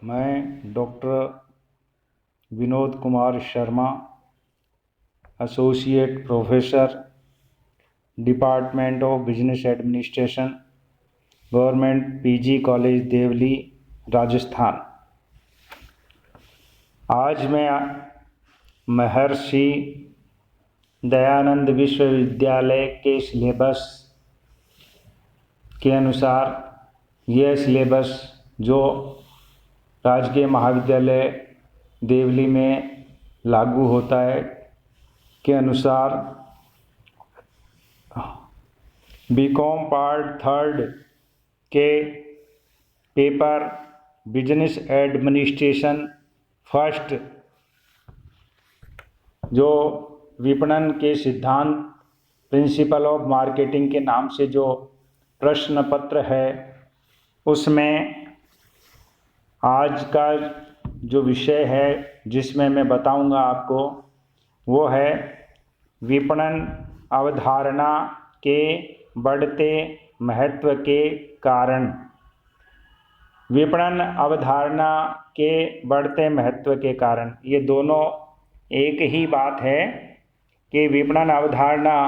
मैं doctor Vinod Kumar Sharma, associate professor, department of business administration, government PG college Deoli, Rajasthan. आज मैं महर्षि दयानंद विश्वविद्यालय के सिलेबस के अनुसार यह सिलेबस जो राजकीय महाविद्यालय देवली में लागू होता है के अनुसार बीकॉम पार्ट 3 के पेपर बिजनेस एडमिनिस्ट्रेशन फर्स्ट जो विपणन के सिद्धांत प्रिंसिपल ऑफ मार्केटिंग के नाम से जो प्रश्न पत्र है, उसमें आज का जो विषय है जिसमें मैं बताऊंगा आपको, वो है विपणन अवधारणा के बढ़ते महत्व के कारण। विपणन अवधारणा के बढ़ते महत्व के कारण, ये दोनों एक ही बात है कि विपणन अवधारणा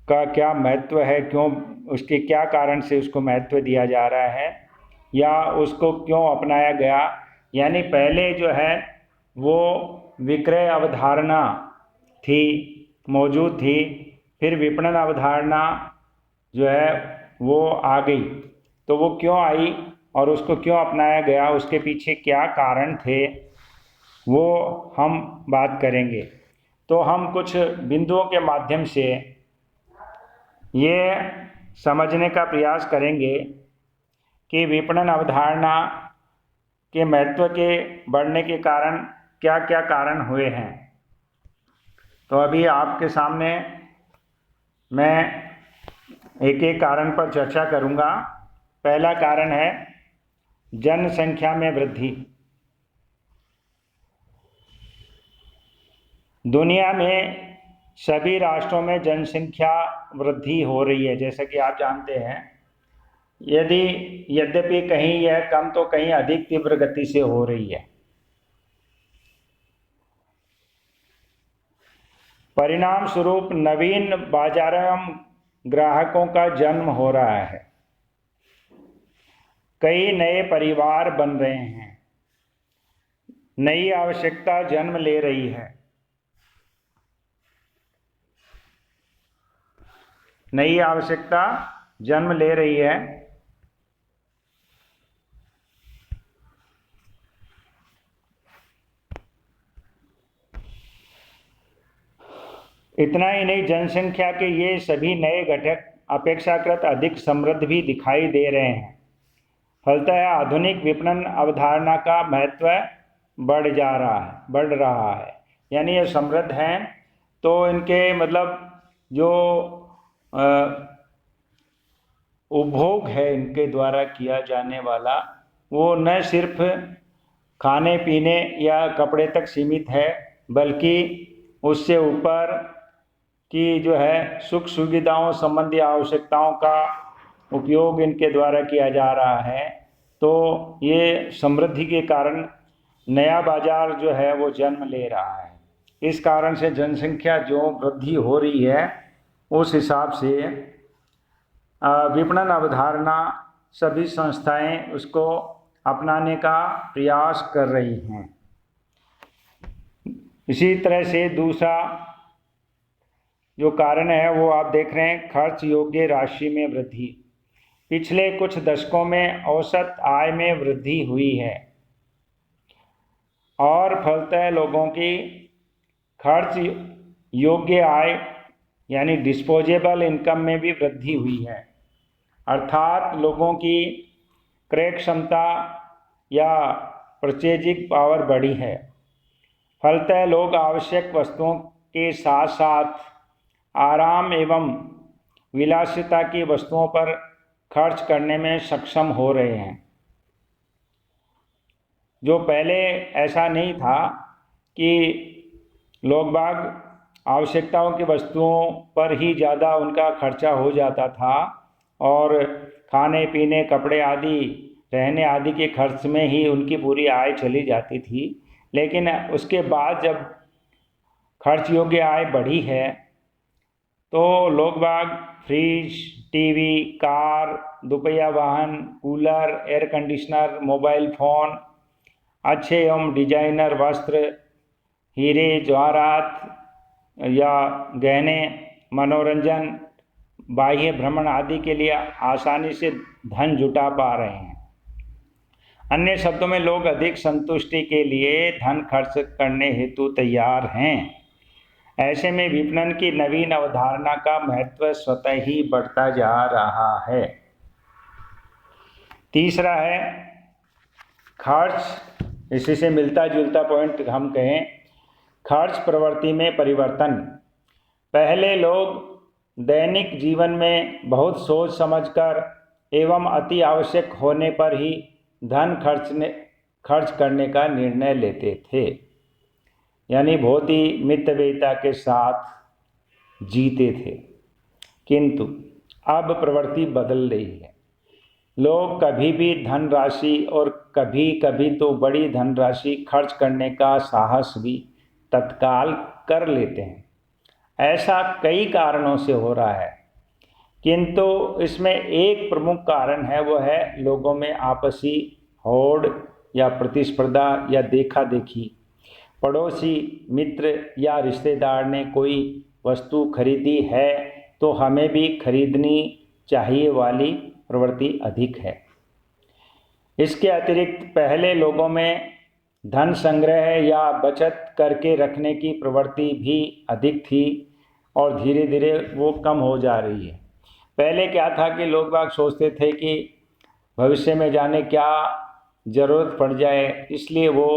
का क्या महत्व है, क्यों, उसके क्या कारण से उसको महत्व दिया जा रहा है या उसको क्यों अपनाया गया। यानी पहले जो है वो विक्रय अवधारणा थी, मौजूद थी, फिर विपणन अवधारणा जो है वो आ गई। तो वो क्यों आई और उसको क्यों अपनाया गया, उसके पीछे क्या कारण थे, वो हम बात करेंगे। तो हम कुछ बिंदुओं के माध्यम से ये समझने का प्रयास करेंगे कि विपणन अवधारणा के महत्व के बढ़ने के कारण क्या क्या कारण हुए हैं। तो अभी आपके सामने मैं एक एक कारण पर चर्चा करूंगा। पहला कारण है जनसंख्या में वृद्धि। दुनिया में सभी राष्ट्रों में जनसंख्या वृद्धि हो रही है, जैसा कि आप जानते हैं। यद्यपि कहीं यह कम तो कहीं अधिक तीव्र गति से हो रही है। परिणाम स्वरूप नवीन बाजारों में ग्राहकों का जन्म हो रहा है, कई नए परिवार बन रहे हैं, नई आवश्यकता जन्म ले रही है, नई आवश्यकता जन्म ले रही है। इतना ही नहीं, जनसंख्या के ये सभी नए घटक अपेक्षाकृत अधिक समृद्ध भी दिखाई दे रहे हैं। फलतः आधुनिक विपणन अवधारणा का महत्व बढ़ रहा है। यानी ये समृद्ध हैं तो इनके मतलब जो उपभोग है इनके द्वारा किया जाने वाला, वो न सिर्फ खाने पीने या कपड़े तक सीमित है, बल्कि उससे ऊपर की जो है सुख सुविधाओं संबंधी आवश्यकताओं का उपयोग इनके द्वारा किया जा रहा है। तो ये समृद्धि के कारण नया बाजार जो है वो जन्म ले रहा है। इस कारण से जनसंख्या जो वृद्धि हो रही है, उस हिसाब से विपणन अवधारणा सभी संस्थाएं उसको अपनाने का प्रयास कर रही हैं। इसी तरह से दूसरा जो कारण है वो आप देख रहे हैं, खर्च योग्य राशि में वृद्धि। पिछले कुछ दशकों में औसत आय में वृद्धि हुई है और फलतः लोगों की खर्च योग्य आय यानी डिस्पोजेबल इनकम में भी वृद्धि हुई है। अर्थात लोगों की क्रय क्षमता या परचेजिंग पावर बढ़ी है। फलतः लोग आवश्यक वस्तुओं के साथ साथ आराम एवं विलासिता की वस्तुओं पर खर्च करने में सक्षम हो रहे हैं। जो पहले ऐसा नहीं था कि लोग बाग आवश्यकताओं की वस्तुओं पर ही ज़्यादा उनका खर्चा हो जाता था और खाने पीने, कपड़े आदि रहने आदि के खर्च में ही उनकी पूरी आय चली जाती थी। लेकिन उसके बाद जब खर्च योग्य आय बढ़ी है तो लोग बाग फ्रिज, टीवी, कार, दोपहिया वाहन, cooler, air conditioner, mobile phone, अच्छे एवं डिजाइनर वस्त्र, हीरे जवाहरात या गहने, मनोरंजन, बाह्य भ्रमण आदि के लिए आसानी से धन जुटा पा रहे हैं। अन्य शब्दों में लोग अधिक संतुष्टि के लिए धन खर्च करने हेतु तैयार हैं। ऐसे में विपणन की नवीन अवधारणा का महत्व स्वतः ही बढ़ता जा रहा है। तीसरा है खर्च, इसी से मिलता जुलता पॉइंट हम कहें, खर्च प्रवृत्ति में परिवर्तन। पहले लोग दैनिक जीवन में बहुत सोच समझकर एवं अति आवश्यक होने पर ही धन खर्च करने का निर्णय लेते थे, यानी बहुत ही मितव्ययिता के साथ जीते थे। किंतु अब प्रवृत्ति बदल रही है। लोग कभी भी धनराशि और कभी कभी तो बड़ी धनराशि खर्च करने का साहस भी तत्काल कर लेते हैं। ऐसा कई कारणों से हो रहा है, किंतु इसमें एक प्रमुख कारण है, वो है लोगों में आपसी होड़ या प्रतिस्पर्धा या देखा देखी। पड़ोसी, मित्र या रिश्तेदार ने कोई वस्तु खरीदी है तो हमें भी खरीदनी चाहिए वाली प्रवृत्ति अधिक है। इसके अतिरिक्त पहले लोगों में धन संग्रह या बचत करके रखने की प्रवृत्ति भी अधिक थी और धीरे धीरे वो कम हो जा रही है। पहले क्या था कि लोग बाग सोचते थे कि भविष्य में जाने क्या ज़रूरत पड़ जाए, इसलिए वो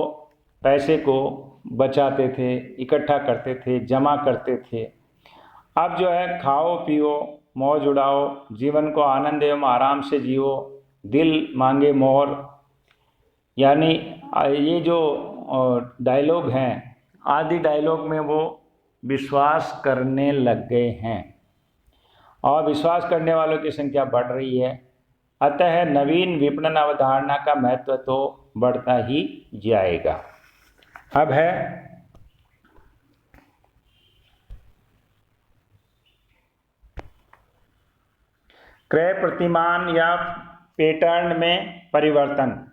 पैसे को बचाते थे, इकट्ठा करते थे, जमा करते थे। अब जो है खाओ पियो, मौज उड़ाओ, जीवन को आनंद एवं आराम से जियो, दिल मांगे मोर, यानी ये जो डायलॉग हैं, आदि डायलॉग में वो विश्वास करने लग गए हैं और विश्वास करने वालों की संख्या बढ़ रही है। अतः नवीन विपणन अवधारणा का महत्व तो बढ़ता ही जाएगा। अब है क्रय प्रतिमान या पैटर्न में परिवर्तन।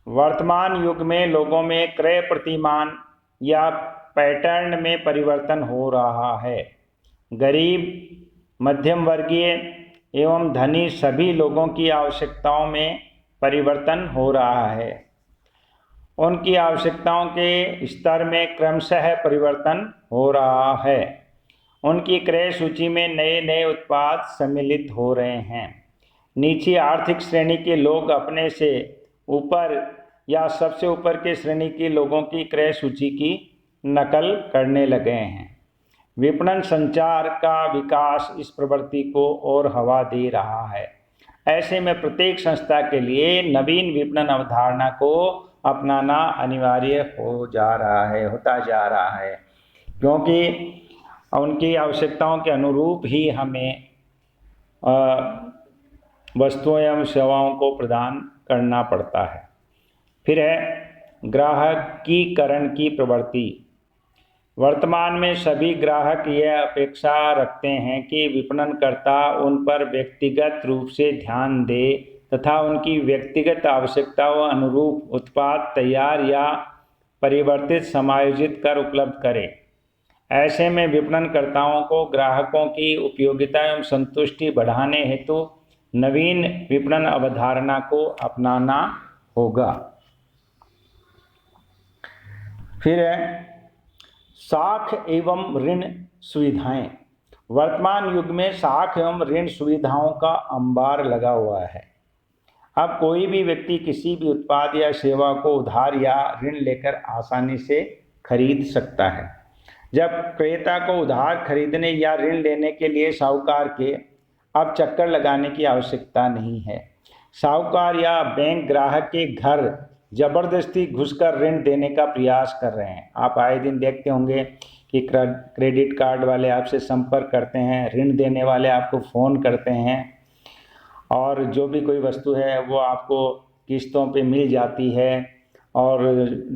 वर्तमान युग में लोगों में क्रय प्रतिमान या पैटर्न में परिवर्तन हो रहा है। गरीब, मध्यम वर्गीय एवं धनी सभी लोगों की आवश्यकताओं में परिवर्तन हो रहा है। उनकी आवश्यकताओं के स्तर में क्रमशः परिवर्तन हो रहा है। उनकी क्रय सूची में नए नए उत्पाद सम्मिलित हो रहे हैं। नीची आर्थिक श्रेणी के लोग अपने से ऊपर या सबसे ऊपर के श्रेणी के लोगों की क्रय सूची की नकल करने लगे हैं। विपणन संचार का विकास इस प्रवृत्ति को और हवा दे रहा है। ऐसे में प्रत्येक संस्था के लिए नवीन विपणन अवधारणा को अपनाना अनिवार्य होता जा रहा है, क्योंकि उनकी आवश्यकताओं के अनुरूप ही हमें वस्तुओं एवं सेवाओं को प्रदान करना पड़ता है। फिर है ग्राहकीकरण की प्रवृत्ति। वर्तमान में सभी ग्राहक यह अपेक्षा रखते हैं कि विपणनकर्ता उन पर व्यक्तिगत रूप से ध्यान दे तथा उनकी व्यक्तिगत आवश्यकताओं अनुरूप उत्पाद तैयार या परिवर्तित समायोजित कर उपलब्ध करे। ऐसे में विपणनकर्ताओं को ग्राहकों की उपयोगिता एवं संतुष्टि बढ़ाने हेतु नवीन विपणन अवधारणा को अपनाना होगा। फिर है साख एवं ऋण सुविधाएं। वर्तमान युग में साख एवं ऋण सुविधाओं का अंबार लगा हुआ है। अब कोई भी व्यक्ति किसी भी उत्पाद या सेवा को उधार या ऋण लेकर आसानी से खरीद सकता है। जब क्रेता को उधार खरीदने या ऋण लेने के लिए साहूकार के अब चक्कर लगाने की आवश्यकता नहीं है। साहूकार या बैंक ग्राहक के घर जबरदस्ती घुसकर ऋण देने का प्रयास कर रहे हैं। आप आए दिन देखते होंगे कि क्रेडिट कार्ड वाले आपसे संपर्क करते हैं, ऋण देने वाले आपको फ़ोन करते हैं और जो भी कोई वस्तु है वो आपको किस्तों पे मिल जाती है और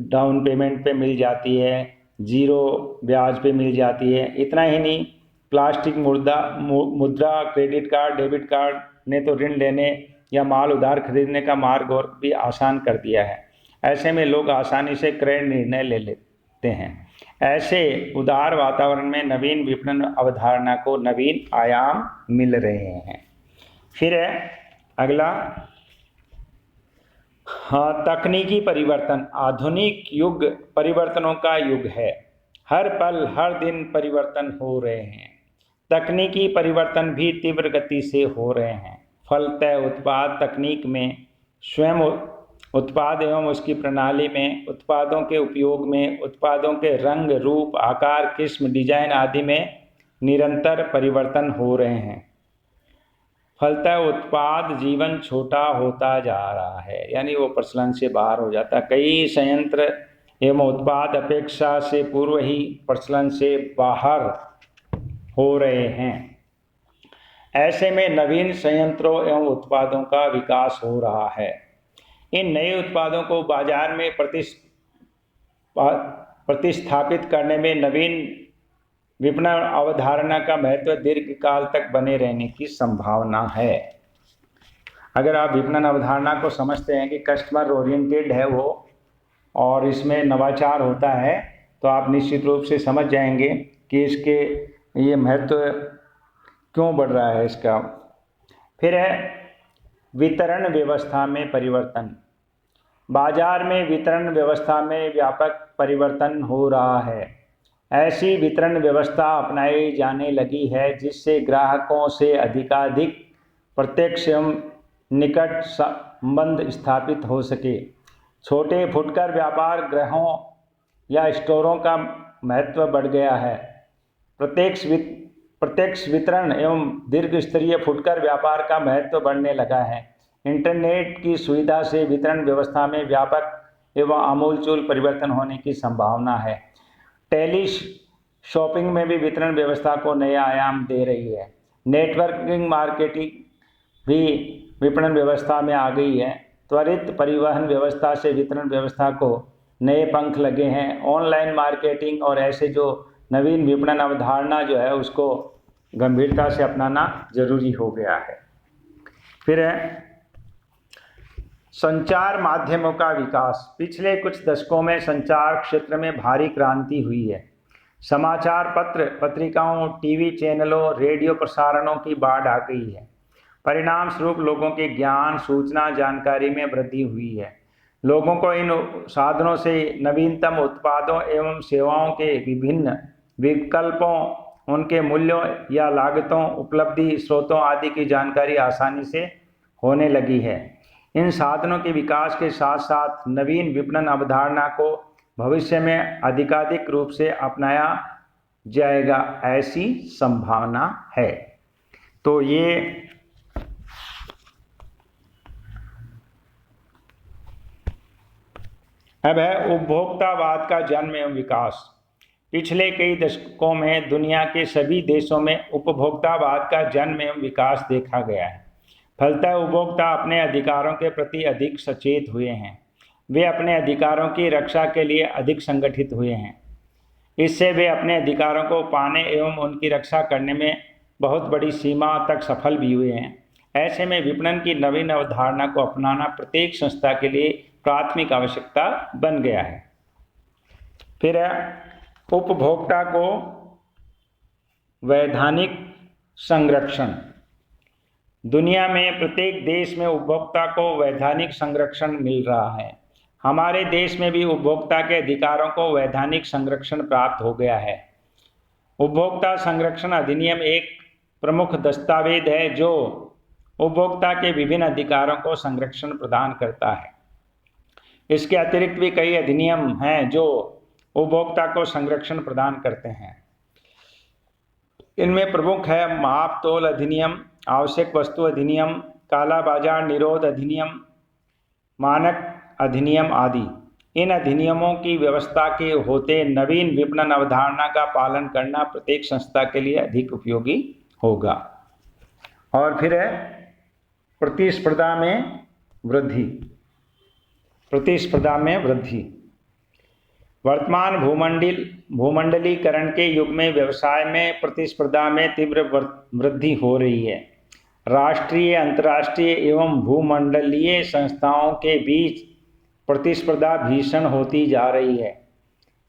डाउन पेमेंट पे मिल जाती है, ज़ीरो ब्याज पे मिल जाती है। इतना ही नहीं, प्लास्टिक मुद्रा, क्रेडिट कार्ड, डेबिट कार्ड ने तो ऋण लेने या माल उधार खरीदने का मार्ग और भी आसान कर दिया है। ऐसे में लोग आसानी से क्रय निर्णय ले लेते हैं। ऐसे उदार वातावरण में नवीन विपणन अवधारणा को नवीन आयाम मिल रहे हैं। फिर है अगला, हाँ, तकनीकी परिवर्तन। आधुनिक युग परिवर्तनों का युग है। हर पल हर दिन परिवर्तन हो रहे हैं। तकनीकी परिवर्तन भी तीव्र गति से हो रहे हैं। फलतः उत्पाद तकनीक में, स्वयं उत्पाद एवं उसकी प्रणाली में, उत्पादों के उपयोग में, उत्पादों के रंग, रूप, आकार, किस्म, डिजाइन आदि में निरंतर परिवर्तन हो रहे हैं। फलतः उत्पाद जीवन छोटा होता जा रहा है, यानी वो प्रचलन से बाहर हो जाता है। कई संयंत्र एवं उत्पाद अपेक्षा से पूर्व ही प्रचलन से बाहर हो रहे हैं। ऐसे में नवीन संयंत्रों एवं उत्पादों का विकास हो रहा है। इन नए उत्पादों को बाजार में प्रतिस्थापित करने में नवीन विपणन अवधारणा का महत्व दीर्घकाल तक बने रहने की संभावना है। अगर आप विपणन अवधारणा को समझते हैं कि कस्टमर ओरिएंटेड है वो और इसमें नवाचार होता है, तो आप निश्चित रूप से समझ जाएंगे कि इसके ये महत्व क्यों बढ़ रहा है इसका। फिर है वितरण व्यवस्था में परिवर्तन। बाजार में वितरण व्यवस्था में व्यापक परिवर्तन हो रहा है। ऐसी वितरण व्यवस्था अपनाई जाने लगी है जिससे ग्राहकों से अधिकाधिक प्रत्यक्ष एवं निकट संबंध स्थापित हो सके। छोटे फुटकर व्यापार गृहों या स्टोरों का महत्व बढ़ गया है। प्रत्यक्ष वितरण एवं दीर्घ स्तरीय फुटकर व्यापार का महत्व बढ़ने लगा है। इंटरनेट की सुविधा से वितरण व्यवस्था में व्यापक एवं आमूलचूल परिवर्तन होने की संभावना है। टेली शॉपिंग में भी वितरण व्यवस्था को नया आयाम दे रही है। नेटवर्किंग मार्केटिंग भी विपणन व्यवस्था में आ गई है। त्वरित परिवहन व्यवस्था से वितरण व्यवस्था को नए पंख लगे हैं। ऑनलाइन मार्केटिंग और ऐसे जो नवीन विपणन अवधारणा जो है उसको गंभीरता से अपनाना जरूरी हो गया है। फिर है संचार माध्यमों का विकास। पिछले कुछ दशकों में संचार क्षेत्र में भारी क्रांति हुई है। समाचार पत्र, पत्रिकाओं, टीवी चैनलों, रेडियो प्रसारणों की बाढ़ आ गई है। परिणाम स्वरूप लोगों के ज्ञान, सूचना, जानकारी में वृद्धि हुई है। लोगों को इन साधनों से नवीनतम उत्पादों एवं सेवाओं के विभिन्न विकल्पों, उनके मूल्यों या लागतों, उपलब्धि स्रोतों आदि की जानकारी आसानी से होने लगी है। इन साधनों के विकास के साथ साथ नवीन विपणन अवधारणा को भविष्य में अधिकाधिक रूप से अपनाया जाएगा, ऐसी संभावना है। तो ये अब है उपभोक्तावाद का जन्म एवं विकास। पिछले कई दशकों में दुनिया के सभी देशों में उपभोक्तावाद का जन्म एवं विकास देखा गया है। फलतः उपभोक्ता अपने अधिकारों के प्रति अधिक सचेत हुए हैं। वे अपने अधिकारों की रक्षा के लिए अधिक संगठित हुए हैं। इससे वे अपने अधिकारों को पाने एवं उनकी रक्षा करने में बहुत बड़ी सीमा तक सफल भी हुए हैं। ऐसे में विपणन की नवीन अवधारणा को अपनाना प्रत्येक संस्था के लिए प्राथमिक आवश्यकता बन गया है। फिर उपभोक्ता को वैधानिक संरक्षण। दुनिया में प्रत्येक देश में उपभोक्ता को वैधानिक संरक्षण मिल रहा है। हमारे देश में भी उपभोक्ता के अधिकारों को वैधानिक संरक्षण प्राप्त हो गया है। उपभोक्ता संरक्षण अधिनियम एक प्रमुख दस्तावेज है जो उपभोक्ता के विभिन्न अधिकारों को संरक्षण प्रदान करता है। इसके अतिरिक्त भी कई अधिनियम हैं जो उपभोक्ता को संरक्षण प्रदान करते हैं। इनमें प्रमुख है माप तोल अधिनियम, आवश्यक वस्तु अधिनियम, काला बाजार निरोध अधिनियम, मानक अधिनियम आदि। इन अधिनियमों की व्यवस्था के होते नवीन विपणन अवधारणा का पालन करना प्रत्येक संस्था के लिए अधिक उपयोगी होगा। और फिर है प्रतिस्पर्धा में वृद्धि। प्रतिस्पर्धा में वृद्धि। वर्तमान भूमंडलीकरण के युग में व्यवसाय में प्रतिस्पर्धा में तीव्र वृद्धि हो रही है। राष्ट्रीय, अंतर्राष्ट्रीय एवं भूमंडलीय संस्थाओं के बीच प्रतिस्पर्धा भीषण होती जा रही है।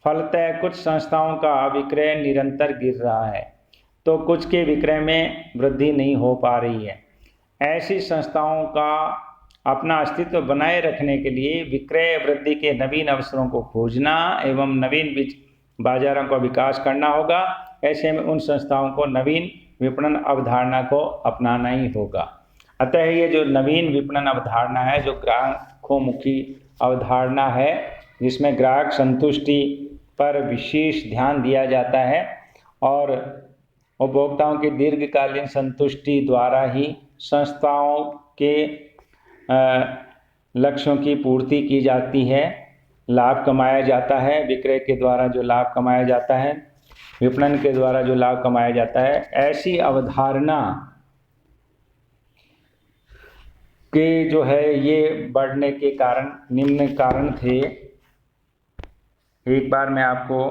फलतः कुछ संस्थाओं का विक्रय निरंतर गिर रहा है तो कुछ के विक्रय में वृद्धि नहीं हो पा रही है। ऐसी संस्थाओं का अपना अस्तित्व बनाए रखने के लिए विक्रय वृद्धि के नवीन अवसरों को खोजना एवं नवीन बाजारों का विकास करना होगा। ऐसे में उन संस्थाओं को नवीन विपणन अवधारणा को अपनाना ही होगा। अतः ये जो नवीन विपणन अवधारणा है, जो ग्राहकोन्मुखी अवधारणा है, जिसमें ग्राहक संतुष्टि पर विशेष ध्यान दिया जाता है और उपभोक्ताओं की दीर्घकालीन संतुष्टि द्वारा ही संस्थाओं के लक्ष्यों की पूर्ति की जाती है, लाभ कमाया जाता है। विक्रय के द्वारा जो लाभ कमाया जाता है, विपणन के द्वारा जो लाभ कमाया जाता है, ऐसी अवधारणा के जो है ये बढ़ने के कारण निम्न कारण थे। एक बार मैं आपको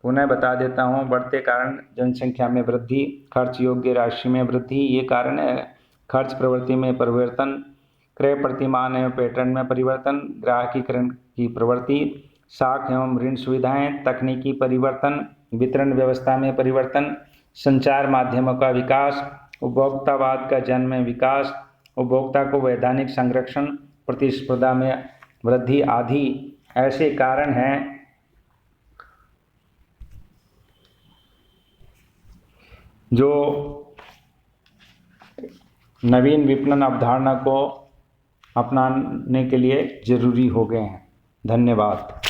पुनः बता देता हूँ। बढ़ते कारण जनसंख्या में वृद्धि, खर्च योग्य राशि में वृद्धि, ये कारण है। खर्च प्रवृत्ति में परिवर्तन, क्रय प्रतिमान एवं पैटर्न में परिवर्तन, ग्राहकीकरण की प्रवृत्ति, साख एवं ऋण सुविधाएं, तकनीकी परिवर्तन, वितरण व्यवस्था में परिवर्तन, संचार माध्यमों का विकास, उपभोक्तावाद का जन्म विकास, उपभोक्ता को वैधानिक संरक्षण, प्रतिस्पर्धा में वृद्धि आदि ऐसे कारण हैं जो नवीन विपणन अवधारणा को अपनाने के लिए जरूरी हो गए हैं। धन्यवाद।